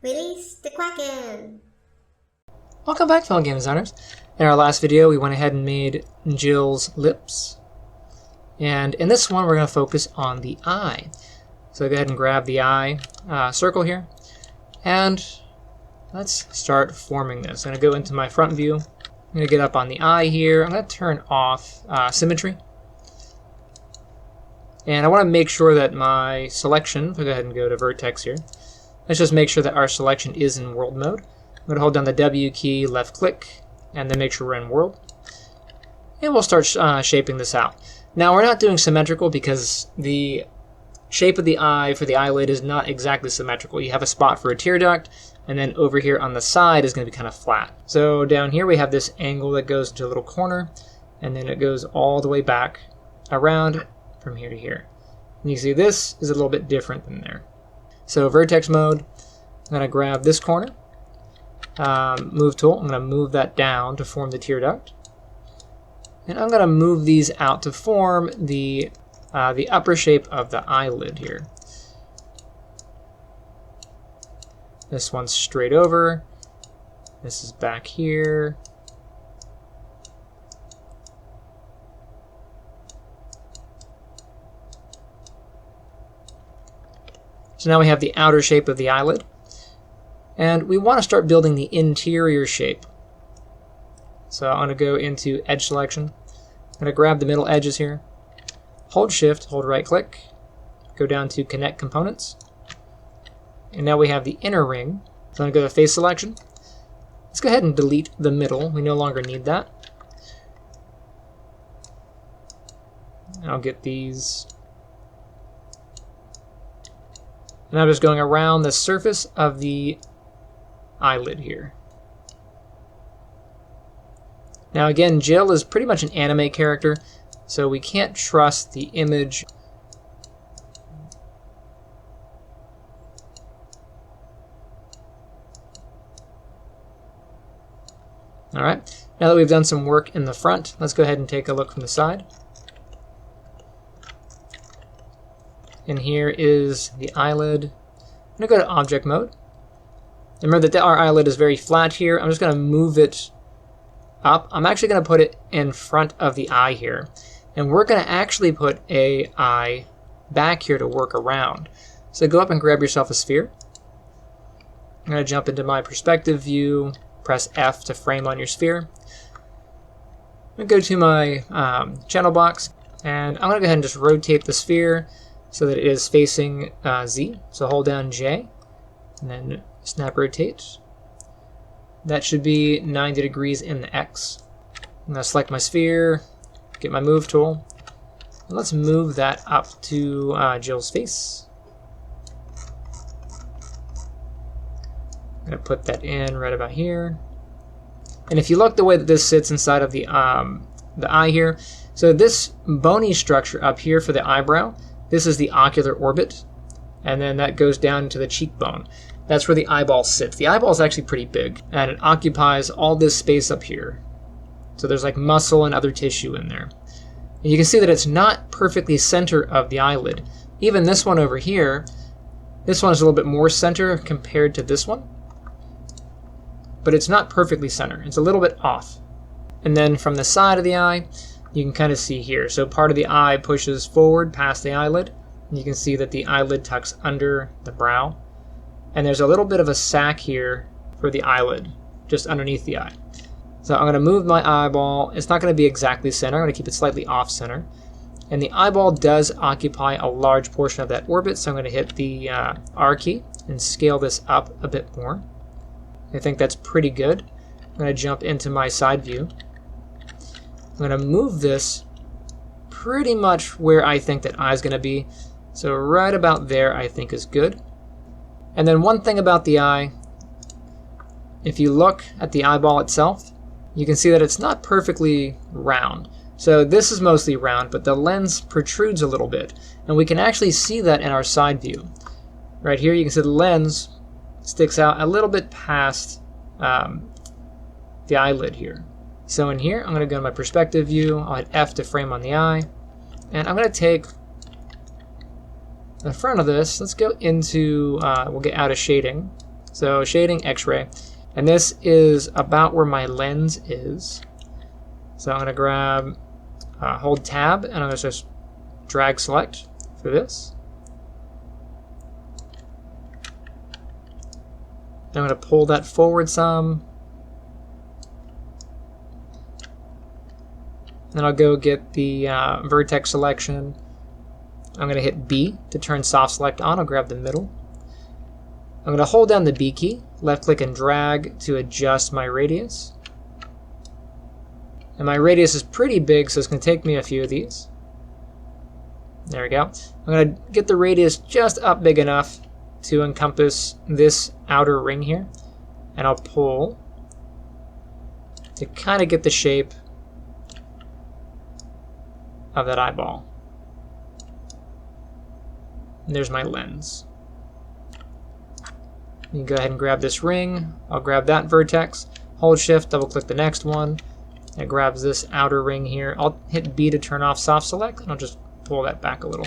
Release the Kraken! Welcome back, fellow game designers. In our last video, we went ahead and made Jill's lips. And in this one, we're going to focus on the eye. So go ahead and grab the eye circle here. And let's start forming this. I'm going to go into my front view. I'm going to get up on the eye here. I'm going to turn off symmetry. And I want to make sure that my selection, so go ahead and go to vertex here. Let's just make sure that our selection is in world mode. I'm going to hold down the W key, left click, and then make sure we're in world. And we'll start shaping this out. Now we're not doing symmetrical because the shape of the eye for the eyelid is not exactly symmetrical. You have a spot for a tear duct, and then over here on the side is going to be kind of flat. So down here we have this angle that goes into a little corner, and then it goes all the way back around from here to here. And you see this is a little bit different than there. So vertex mode, I'm going to grab this corner, move tool, I'm going to move that down to form the tear duct. And I'm going to move these out to form the upper shape of the eyelid here. This one's straight over, this is back here. So now we have the outer shape of the eyelid. And we want to start building the interior shape. So I'm going to go into edge selection. I'm going to grab the middle edges here. Hold shift, hold right click. Go down to connect components. And now we have the inner ring. So I'm going to go to face selection. Let's go ahead and delete the middle. We no longer need that. And I'll get these. And I'm just going around the surface of the eyelid here. Now again, Jill is pretty much an anime character, so we can't trust the image. Alright, now that we've done some work in the front, let's go ahead and take a look from the side. And here is the eyelid. I'm going to go to object mode. Remember that our eyelid is very flat here. I'm just going to move it up. I'm actually going to put it in front of the eye here. And we're going to actually put an eye back here to work around. So go up and grab yourself a sphere. I'm going to jump into my perspective view, press F to frame on your sphere. I'm going to go to my channel box, and I'm going to go ahead and just rotate the sphere so that it is facing Z. So hold down J, and then snap rotate. That should be 90 degrees in the X. I'm going to select my sphere, get my move tool, and let's move that up to Jill's face. I'm going to put that in right about here. And if you look the way that this sits inside of the eye here, so this bony structure up here for the eyebrow, this is the ocular orbit, and then that goes down into the cheekbone. That's where the eyeball sits. The eyeball is actually pretty big, and it occupies all this space up here. So there's like muscle and other tissue in there. And you can see that it's not perfectly center of the eyelid. Even this one over here, this one is a little bit more center compared to this one. But it's not perfectly center. It's a little bit off. And then from the side of the eye, you can kind of see here. So part of the eye pushes forward past the eyelid. And you can see that the eyelid tucks under the brow. And there's a little bit of a sac here for the eyelid, just underneath the eye. So I'm going to move my eyeball. It's not going to be exactly center. I'm going to keep it slightly off center. And the eyeball does occupy a large portion of that orbit. So I'm going to hit the R key and scale this up a bit more. I think that's pretty good. I'm going to jump into my side view. I'm going to move this pretty much where I think that eye is going to be. So right about there I think is good. And then one thing about the eye, if you look at the eyeball itself, you can see that it's not perfectly round. So this is mostly round, but the lens protrudes a little bit. And we can actually see that in our side view. Right here you can see the lens sticks out a little bit past the eyelid here. So in here, I'm going to go to my perspective view. I'll hit F to frame on the eye. And I'm going to take the front of this. Let's go into, we'll get out of shading. So shading, X-ray. And this is about where my lens is. So I'm going to grab, hold tab, and I'm going to just drag select for this. I'm going to pull that forward some. Then I'll go get the vertex selection. I'm going to hit B to turn soft select on. I'll grab the middle. I'm going to hold down the B key, left click and drag to adjust my radius. And my radius is pretty big, so it's going to take me a few of these. There we go. I'm going to get the radius just up big enough to encompass this outer ring here. And I'll pull to kind of get the shape of that eyeball. And there's my lens. You can go ahead and grab this ring. I'll grab that vertex, hold shift, double click the next one. It grabs this outer ring here. I'll hit B to turn off soft select, and I'll just pull that back a little.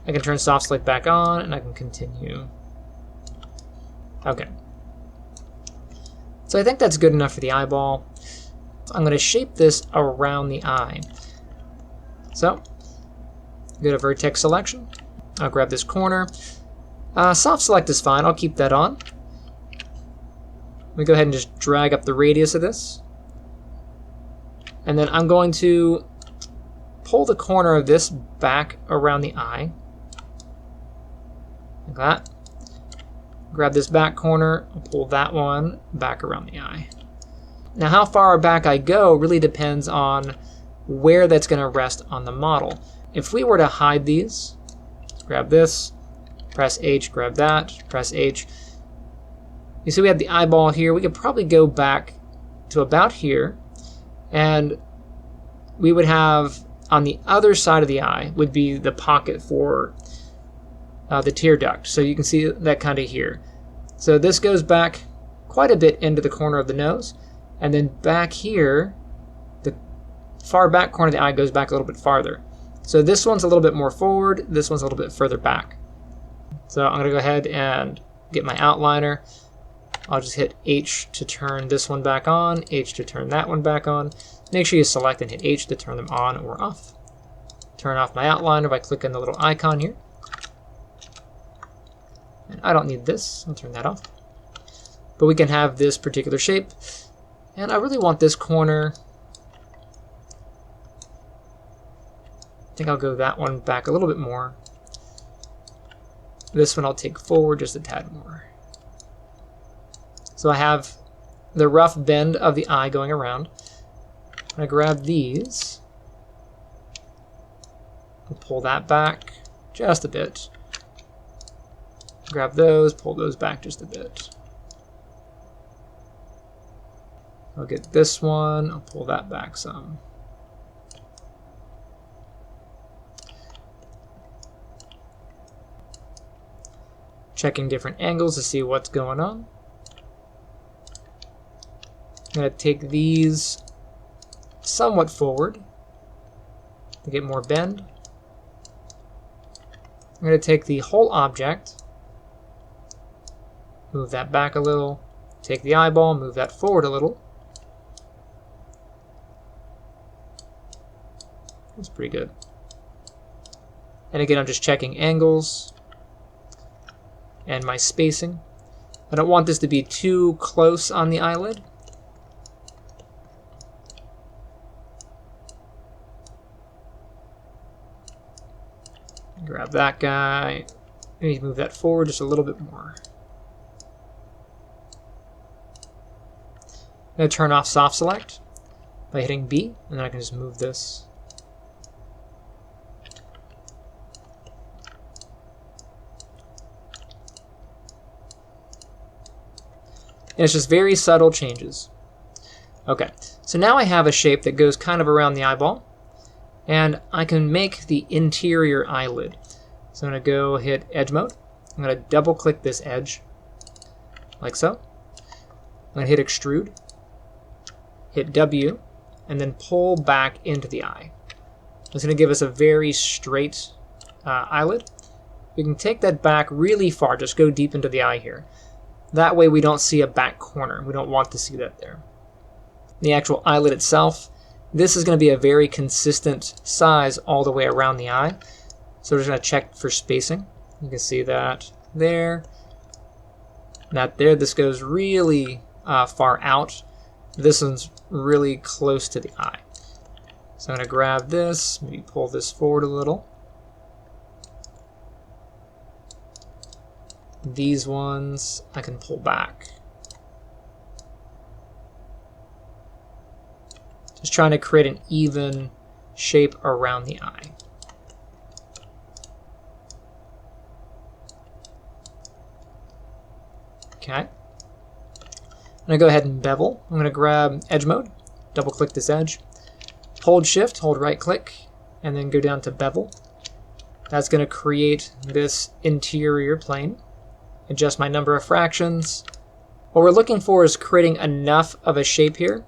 I can turn soft select back on, and I can continue. Okay. So I think that's good enough for the eyeball. I'm going to shape this around the eye. So, go to vertex selection. I'll grab this corner. Soft select is fine. I'll keep that on. We go ahead and just drag up the radius of this. And then I'm going to pull the corner of this back around the eye. Like that. Grab this back corner. I'll pull that one back around the eye. Now how far back I go really depends on where that's going to rest on the model. If we were to hide these, grab this, press H, grab that, press H. You see we have the eyeball here. We could probably go back to about here, and we would have on the other side of the eye would be the pocket for the tear duct. So you can see that kind of here. So this goes back quite a bit into the corner of the nose. And then back here, the far back corner of the eye goes back a little bit farther. So this one's a little bit more forward, this one's a little bit further back. So I'm going to go ahead and get my outliner. I'll just hit H to turn this one back on, H to turn that one back on. Make sure you select and hit H to turn them on or off. Turn off my outliner by clicking the little icon here. And I don't need this, I'll turn that off. But we can have this particular shape. And I really want this corner. I think I'll go that one back a little bit more. This one I'll take forward just a tad more. So I have the rough bend of the eye going around. I'm going to grab these. I'll pull that back just a bit. Grab those, pull those back just a bit. I'll get this one, I'll pull that back some. Checking different angles to see what's going on. I'm going to take these somewhat forward to get more bend. I'm going to take the whole object, move that back a little, take the eyeball, move that forward a little. That's pretty good. And again, I'm just checking angles and my spacing. I don't want this to be too close on the eyelid. Grab that guy. Maybe move that forward just a little bit more. I'm going to turn off soft select by hitting B, and then I can just move this. And it's just very subtle changes. Okay, so now I have a shape that goes kind of around the eyeball, and I can make the interior eyelid. So I'm going to go hit edge mode. I'm going to double click this edge, like so. I'm going to hit extrude, hit W, and then pull back into the eye. It's going to give us a very straight eyelid. we can take that back really far, just go deep into the eye here. That way we don't see a back corner. We don't want to see that there. The actual eyelid itself, this is going to be a very consistent size all the way around the eye. So we're just going to check for spacing. You can see that there, that there. This goes really far out. This one's really close to the eye. So I'm going to grab this, maybe pull this forward a little. These ones I can pull back. Just trying to create an even shape around the eye. Okay. I'm going to go ahead and bevel. I'm going to grab edge mode, double click this edge, hold shift, hold right click, and then go down to bevel. That's going to create this interior plane. Adjust my number of fractions. What we're looking for is creating enough of a shape here.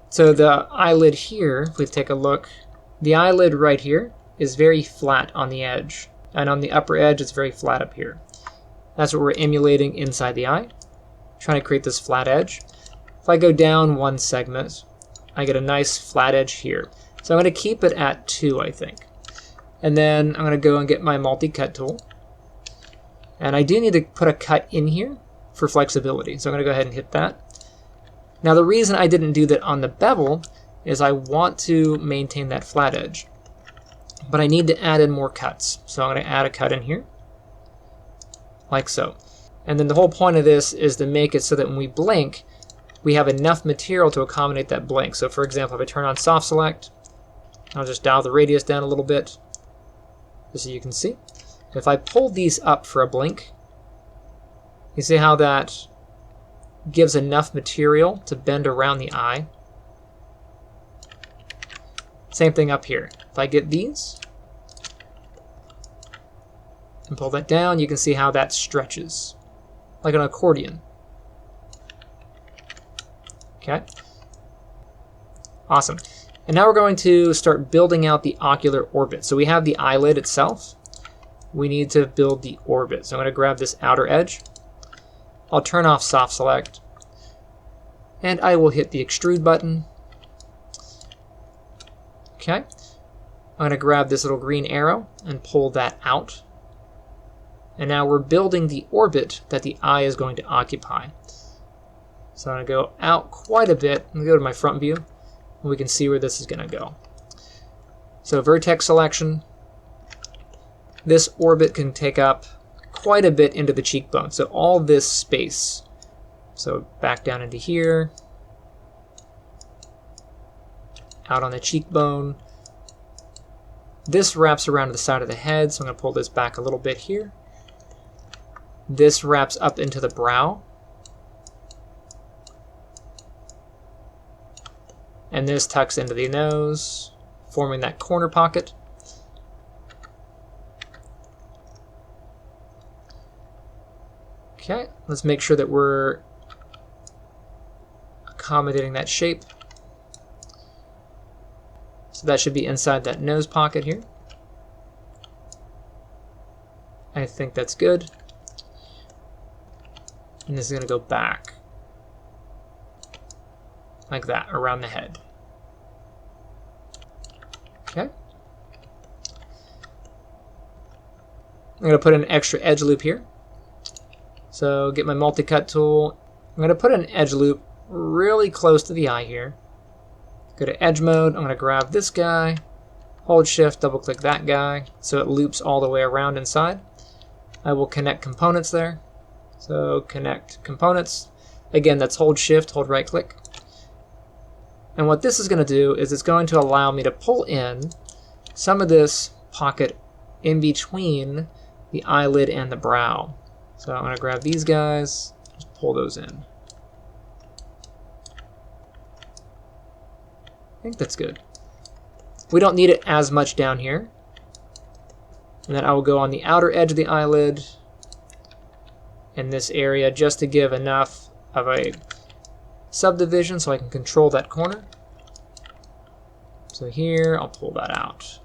So the eyelid here, if we take a look, the eyelid right here is very flat on the edge. And on the upper edge, it's very flat up here. That's what we're emulating inside the eye. Trying to create this flat edge. If I go down one segment, I get a nice flat edge here. So I'm going to keep it at 2, I think. And then I'm going to go and get my multi-cut tool. And I do need to put a cut in here for flexibility. So I'm going to go ahead and hit that. Now the reason I didn't do that on the bevel is I want to maintain that flat edge. But I need to add in more cuts. So I'm going to add a cut in here. Like so. And then the whole point of this is to make it so that when we blink, we have enough material to accommodate that blink. So for example, if I turn on soft select, I'll just dial the radius down a little bit, just so you can see. If I pull these up for a blink, you see how that gives enough material to bend around the eye. Same thing up here. If I get these and pull that down, you can see how that stretches like an accordion. Okay. Awesome. And now we're going to start building out the ocular orbit. So we have the eyelid itself. We need to build the orbit. So I'm going to grab this outer edge. I'll turn off soft select. And I will hit the extrude button. Okay. I'm going to grab this little green arrow and pull that out. And now we're building the orbit that the eye is going to occupy. So I'm going to go out quite a bit. I'm going to go to my front view, and we can see where this is going to go. So vertex selection. This orbit can take up quite a bit into the cheekbone. So all this space. So back down into here. Out on the cheekbone. This wraps around to the side of the head, so I'm going to pull this back a little bit here. This wraps up into the brow. And this tucks into the nose, forming that corner pocket. Okay, let's make sure that we're accommodating that shape. So that should be inside that nose pocket here. I think that's good. And this is going to go back. Like that, around the head. Okay. I'm going to put an extra edge loop here. So get my multi-cut tool. I'm going to put an edge loop really close to the eye here. Go to edge mode. I'm going to grab this guy. Hold shift, double click that guy. So it loops all the way around inside. I will connect components there. So connect components. Again, that's hold shift, hold right click. And what this is going to do is it's going to allow me to pull in some of this pocket in between the eyelid and the brow. So I'm going to grab these guys, just pull those in. I think that's good. We don't need it as much down here. And then I will go on the outer edge of the eyelid in this area just to give enough of a subdivision so I can control that corner. So here, I'll pull that out.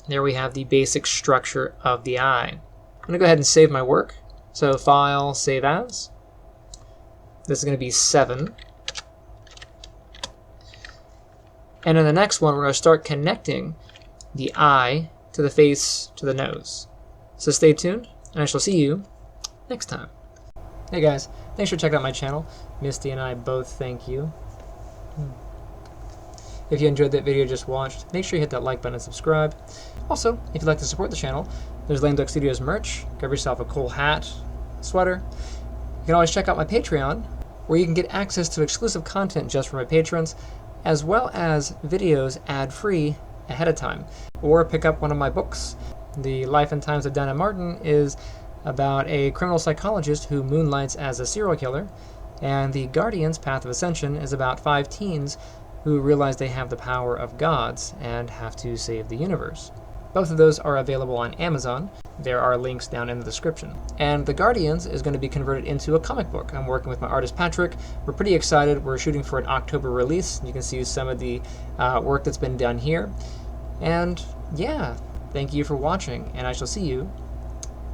there we have the basic structure of the eye. I'm going to go ahead and save my work. So File, Save As. This is going to be 7. And in the next one, we're going to start connecting the eye to the face to the nose. So stay tuned, and I shall see you next time. Hey guys, thanks for checking out my channel. Misty and I both thank you. If you enjoyed that video you just watched, make sure you hit that like button and subscribe. Also, if you'd like to support the channel, there's Lame Duck Studios merch. Grab yourself a cool hat, sweater. You can always check out my Patreon, where you can get access to exclusive content just for my patrons, as well as videos ad-free ahead of time. Or pick up one of my books. The Life and Times of Dinah Marton is about a criminal psychologist who moonlights as a serial killer, and The Guardian's Path of Ascension is about 5 teens who realize they have the power of gods and have to save the universe. Both of those are available on Amazon. There are links down in the description. And The Guardians is going to be converted into a comic book. I'm working with my artist Patrick. We're pretty excited. We're shooting for an October release. You can see some of the work that's been done here. And yeah, thank you for watching, and I shall see you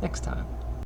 next time.